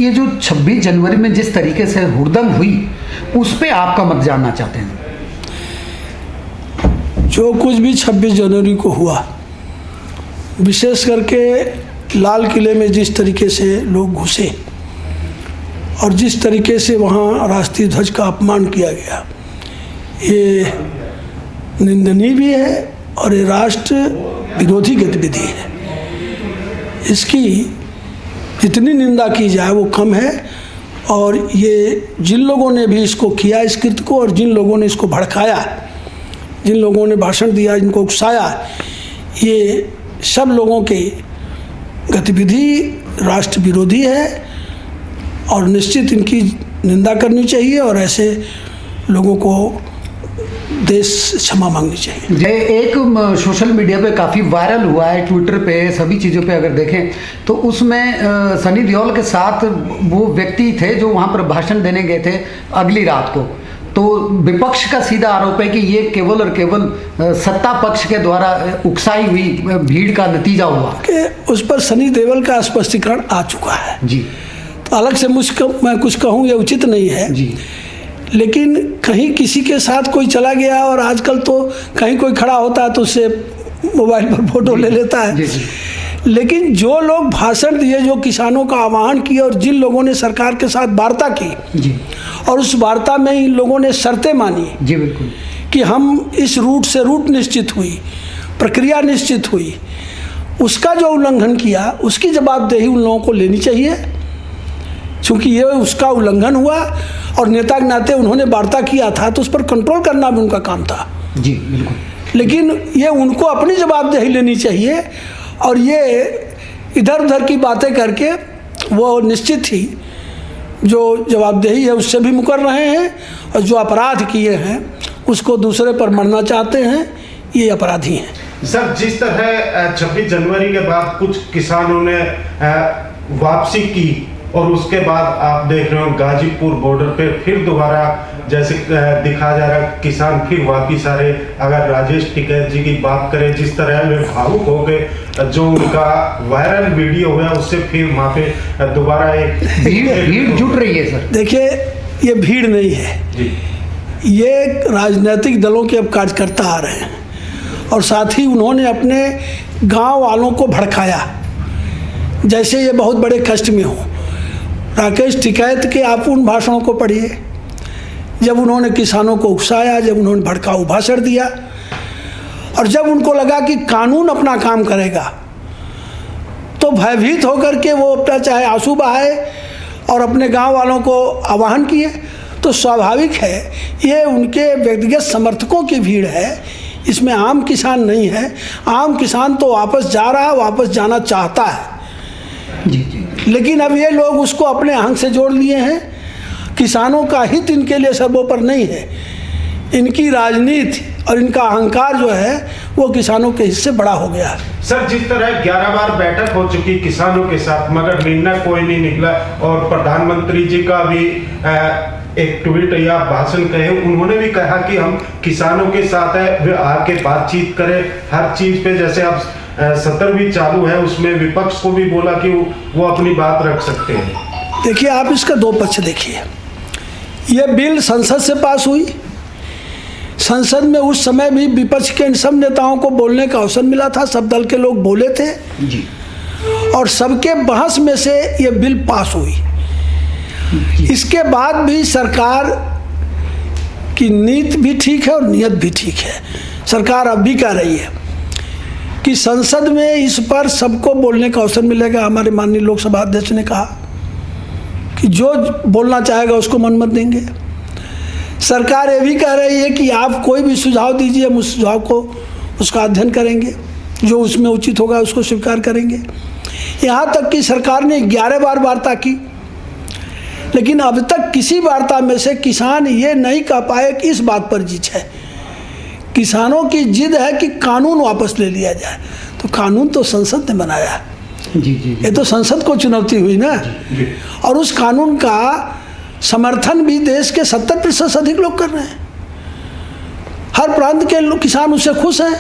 ये जो 26 जनवरी में जिस तरीके से हुड़दंग हुई, उस पे आपका मत जानना चाहते हैं। जो कुछ भी 26 जनवरी को हुआ, विशेष करके लाल किले में जिस तरीके से लोग घुसे और जिस तरीके से वहाँ राष्ट्रीय ध्वज का अपमान किया गया, ये निंदनीय भी है और ये राष्ट्र विरोधी गतिविधि है। इसकी जितनी निंदा की जाए वो कम है। और ये जिन लोगों ने भी इसको किया इस कृत्य को, और जिन लोगों ने इसको भड़काया, जिन लोगों ने भाषण दिया, जिनको उकसाया, ये सब लोगों की गतिविधि राष्ट्र विरोधी है और निश्चित इनकी निंदा करनी चाहिए और ऐसे लोगों को देश क्षमा मांगनी चाहिए। एक सोशल मीडिया पे काफ़ी वायरल हुआ है, ट्विटर पे, सभी चीज़ों पे अगर देखें तो उसमें सनी देओल के साथ वो व्यक्ति थे जो वहाँ पर भाषण देने गए थे अगली रात को। तो विपक्ष का सीधा आरोप है कि ये केवल और केवल सत्ता पक्ष के द्वारा उकसाई हुई भीड़ का नतीजा हुआ कि उस पर सनी देओल का स्पष्टीकरण आ चुका है जी। तो अलग से मैं कुछ कहूँ ये उचित नहीं है जी। लेकिन कहीं किसी के साथ कोई चला गया और आजकल तो कहीं कोई खड़ा होता है तो उससे मोबाइल पर फोटो ले लेता है जी। लेकिन जो लोग भाषण दिए, जो किसानों का आह्वान किया और जिन लोगों ने सरकार के साथ वार्ता की जी, और उस वार्ता में इन लोगों ने शर्तें मानी जी, बिल्कुल, कि हम इस रूट से रूट निश्चित हुई, प्रक्रिया निश्चित हुई, उसका जो उल्लंघन किया उसकी जवाबदेही उन लोगों को लेनी चाहिए, क्योंकि ये उसका उल्लंघन हुआ और नेता के नाते उन्होंने वार्ता किया था तो उस पर कंट्रोल करना भी उनका काम था जी, बिल्कुल। लेकिन ये उनको अपनी जवाबदेही लेनी चाहिए और ये इधर उधर की बातें करके वो निश्चित ही जो जवाबदेही है उससे भी मुकर रहे हैं और जो अपराध किए हैं उसको दूसरे पर मरना चाहते हैं, ये अपराधी हैं। सर, जिस तरह 26 जनवरी के बाद कुछ किसानों ने वापसी की और उसके बाद आप देख रहे हो गाजीपुर बॉर्डर पे फिर दोबारा जैसे दिखा जा रहा किसान फिर वापिस आ रहे। अगर राजेश टिकैत जी की बात करें, जिस तरह वे भावुक हो गए, जो उनका वायरल वीडियो हुआ उससे फिर वहाँ पे दोबारा एक भीड़ जुट रही है। सर देखिए, ये भीड़ नहीं है जी, ये राजनीतिक दलों के अब कार्यकर्ता आ रहे हैं और साथ ही उन्होंने अपने गांव वालों को भड़काया जैसे ये बहुत बड़े कष्ट में हो। राकेश टिकैत के आप उन भाषणों को पढ़िए जब उन्होंने किसानों को उकसाया, जब उन्होंने भड़काऊ भाषण दिया और जब उनको लगा कि कानून अपना काम करेगा तो भयभीत होकर के वो अपना चाहे आंसू बहाए और अपने गांव वालों को आह्वान किए। तो स्वाभाविक है ये उनके व्यक्तिगत समर्थकों की भीड़ है, इसमें आम किसान नहीं है। आम किसान तो वापस जा रहा है, वापस जाना चाहता है जी, जी। लेकिन अब ये लोग उसको अपने आहंग से जोड़ लिए हैं। किसानों का हित इनके लिए सर्वोपर नहीं है, इनकी राजनीति और इनका अहंकार जो है वो किसानों के हिस्से बड़ा हो गया है। सर, जिस तरह 11 बार बैठक हो चुकी किसानों के साथ मगर निर्णय कोई नहीं निकला और प्रधानमंत्री जी का भी एक ट्वीट या भाषण कहे, उन्होंने भी कहा कि हम किसानों के साथ है, वे आके बातचीत करें हर चीज पे। जैसे अब सत्र भी चालू है, उसमें विपक्ष को भी बोला कि वो अपनी बात रख सकते हैं। देखिए, आप इसका दो पक्ष देखिए। ये बिल संसद से पास हुई, संसद में उस समय भी विपक्ष के इन सब नेताओं को बोलने का अवसर मिला था, सब दल के लोग बोले थे जी, और सबके बहस में से ये बिल पास हुई। इसके बाद भी सरकार की नीति भी ठीक है और नीयत भी ठीक है। सरकार अब भी कह रही है कि संसद में इस पर सबको बोलने का अवसर मिलेगा। हमारे माननीय लोकसभा अध्यक्ष ने कहा कि जो बोलना चाहेगा उसको मन मत देंगे। सरकार ये भी कह रही है कि आप कोई भी सुझाव दीजिए, हम उस सुझाव को उसका अध्ययन करेंगे, जो उसमें उचित होगा उसको स्वीकार करेंगे। यहाँ तक कि सरकार ने 11 बार वार्ता की, लेकिन अब तक किसी वार्ता में से किसान ये नहीं कह पाए कि इस बात पर जिद है। किसानों की जिद है कि कानून वापस ले लिया जाए, तो कानून तो संसद ने बनाया है जी, जी, ये तो संसद को चुनौती हुई ना जी। और उस कानून का समर्थन भी देश के 70% अधिक लोग कर रहे हैं। हर प्रांत के लोग किसान उससे खुश हैं।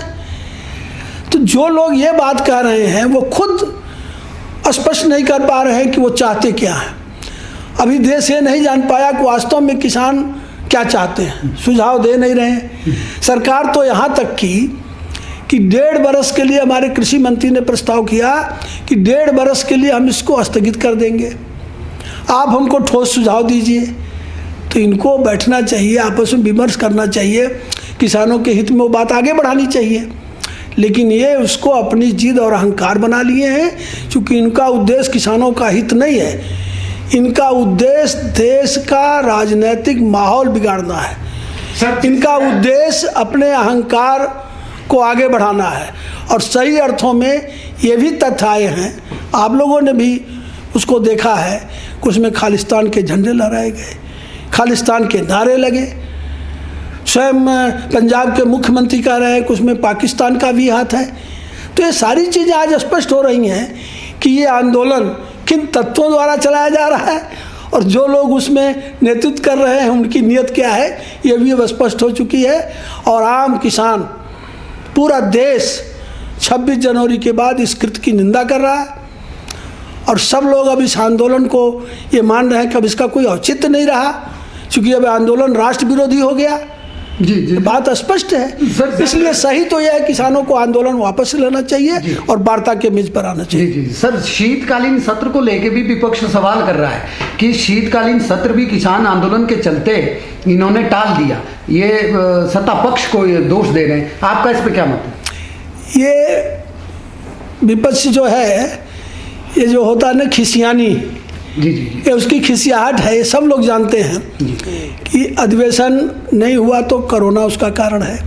तो जो लोग ये बात कह रहे हैं वो खुद स्पष्ट नहीं कर पा रहे हैं कि वो चाहते क्या हैं। अभी देश ये नहीं जान पाया कि वास्तव में किसान क्या चाहते हैं, सुझाव दे नहीं रहे हैं। सरकार तो यहाँ तक की कि 1.5 बरस के लिए हमारे कृषि मंत्री ने प्रस्ताव किया कि 1.5 बरस के लिए हम इसको स्थगित कर देंगे, आप हमको ठोस सुझाव दीजिए। तो इनको बैठना चाहिए, आपस में विमर्श करना चाहिए, किसानों के हित में वो बात आगे बढ़ानी चाहिए। लेकिन ये उसको अपनी जिद और अहंकार बना लिए हैं, क्योंकि इनका उद्देश्य किसानों का हित नहीं है, इनका उद्देश्य देश का राजनीतिक माहौल बिगाड़ना है। इनका उद्देश्य अपने अहंकार को आगे बढ़ाना है। और सही अर्थों में ये भी तथ्य आए हैं, आप लोगों ने भी उसको देखा है कि उसमें खालिस्तान के झंडे लहराए गए, खालिस्तान के नारे लगे। स्वयं पंजाब के मुख्यमंत्री कह रहे हैं कि उसमें पाकिस्तान का भी हाथ है। तो ये सारी चीज़ें आज स्पष्ट हो रही हैं कि ये आंदोलन किन तत्वों द्वारा चलाया जा रहा है और जो लोग उसमें नेतृत्व कर रहे हैं उनकी नीयत क्या है, ये भी अब स्पष्ट हो चुकी है। और आम किसान, पूरा देश 26 जनवरी के बाद इस कृत्य की निंदा कर रहा है और सब लोग अब इस आंदोलन को ये मान रहे हैं कि अब इसका कोई औचित्य नहीं रहा, क्योंकि अब आंदोलन राष्ट्र विरोधी हो गया। जी जी, बात स्पष्ट है। इसलिए सही तो यह है किसानों को आंदोलन वापस लेना चाहिए और वार्ता के मेज पर आना चाहिए। जी जी सर, शीतकालीन सत्र को लेके भी विपक्ष सवाल कर रहा है कि शीतकालीन सत्र भी किसान आंदोलन के चलते इन्होंने टाल दिया, ये सत्ता पक्ष को ये दोष दे रहे हैं, आपका इस पर क्या मत है? ये विपक्ष जो है, ये जो होता है ना खिसियानी, जी जी, ये उसकी खिसियाहट है। ये सब लोग जानते हैं कि अधिवेशन नहीं हुआ तो कोरोना उसका कारण है,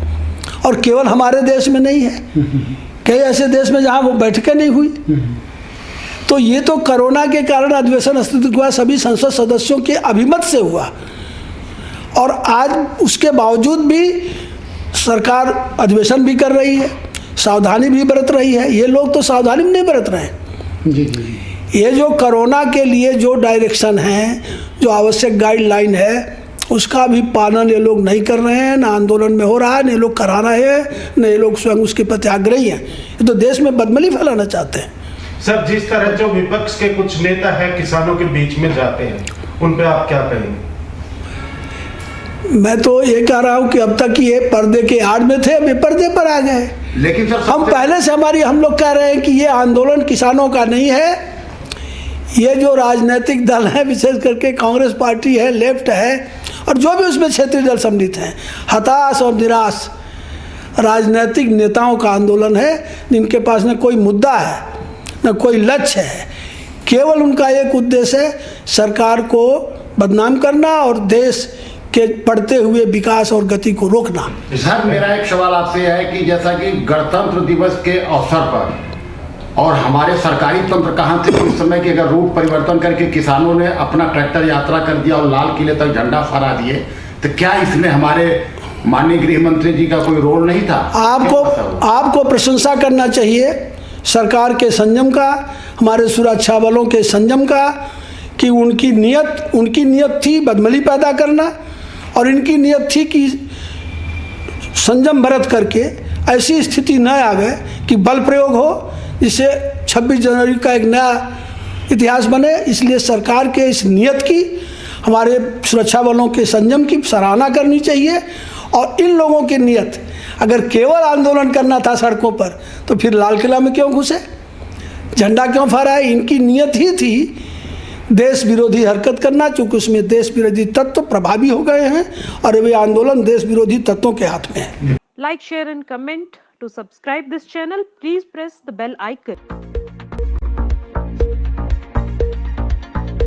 और केवल हमारे देश में नहीं है, कई ऐसे देश में जहाँ वो बैठकें नहीं हुई। तो ये तो कोरोना के कारण अधिवेशन स्थगित हुआ, सभी संसद सदस्यों के अभिमत से हुआ, और आज उसके बावजूद भी सरकार अधिवेशन भी कर रही है, सावधानी भी बरत रही है। ये लोग तो सावधानी भी नहीं बरत रहे हैं। जी जी, ये जो कोरोना के लिए जो डायरेक्शन है, जो आवश्यक गाइडलाइन है, उसका भी पालन ये लोग नहीं कर रहे हैं, ना आंदोलन में हो रहा है, न ये लोग करा रहे हैं, न ये लोग स्वयं उसके प्रति आग्रही हैं। ये तो देश में बदमली फैलाना चाहते हैं। सर, जिस तरह जो विपक्ष के कुछ नेता है किसानों के बीच में जाते हैं, उन पे आप क्या कहेंगे? मैं तो ये कह रहा हूँ कि अब तक ये पर्दे के आड़ में थे, अब ये पर्दे पर आ गए। लेकिन सर हम पहले से हम लोग कह रहे हैं कि ये आंदोलन किसानों का नहीं है। ये जो राजनीतिक दल है, विशेष करके कांग्रेस पार्टी है, लेफ्ट है, और जो भी उसमें क्षेत्रीय दल सम्मिलित हैं, हताश और निराश राजनीतिक नेताओं का आंदोलन है, जिनके पास न कोई मुद्दा है, न कोई लक्ष्य है। केवल उनका एक उद्देश्य है सरकार को बदनाम करना और देश के बढ़ते हुए विकास और गति को रोकना। सर, मेरा एक सवाल आपसे है कि जैसा कि गणतंत्र दिवस के अवसर पर और हमारे सरकारी तंत्र कहाँ थे उस समय कि अगर रूट परिवर्तन करके किसानों ने अपना ट्रैक्टर यात्रा कर दिया और लाल किले तक झंडा फहरा दिए, तो क्या इसमें हमारे माननीय गृह मंत्री जी का कोई रोल नहीं था? आपको प्रशंसा करना चाहिए सरकार के संयम का, हमारे सुरक्षा बलों के संयम का, कि उनकी नियत थी बदमली पैदा करना, और इनकी नियत थी कि संयम बरत करके ऐसी स्थिति न आवे कि बल प्रयोग हो, जिससे 26 जनवरी का एक नया इतिहास बने। इसलिए सरकार के इस नियत की, हमारे सुरक्षा बलों के संयम की सराहना करनी चाहिए। और इन लोगों की नियत, अगर केवल आंदोलन करना था सड़कों पर, तो फिर लाल किला में क्यों घुसे, झंडा क्यों फहराए? इनकी नियत ही थी देश विरोधी हरकत करना, चूँकि उसमें देश विरोधी तत्व प्रभावी हो गए हैं और ये आंदोलन देश विरोधी तत्वों के हाथ में है। Like, share and comment. To subscribe this channel, please press the bell icon.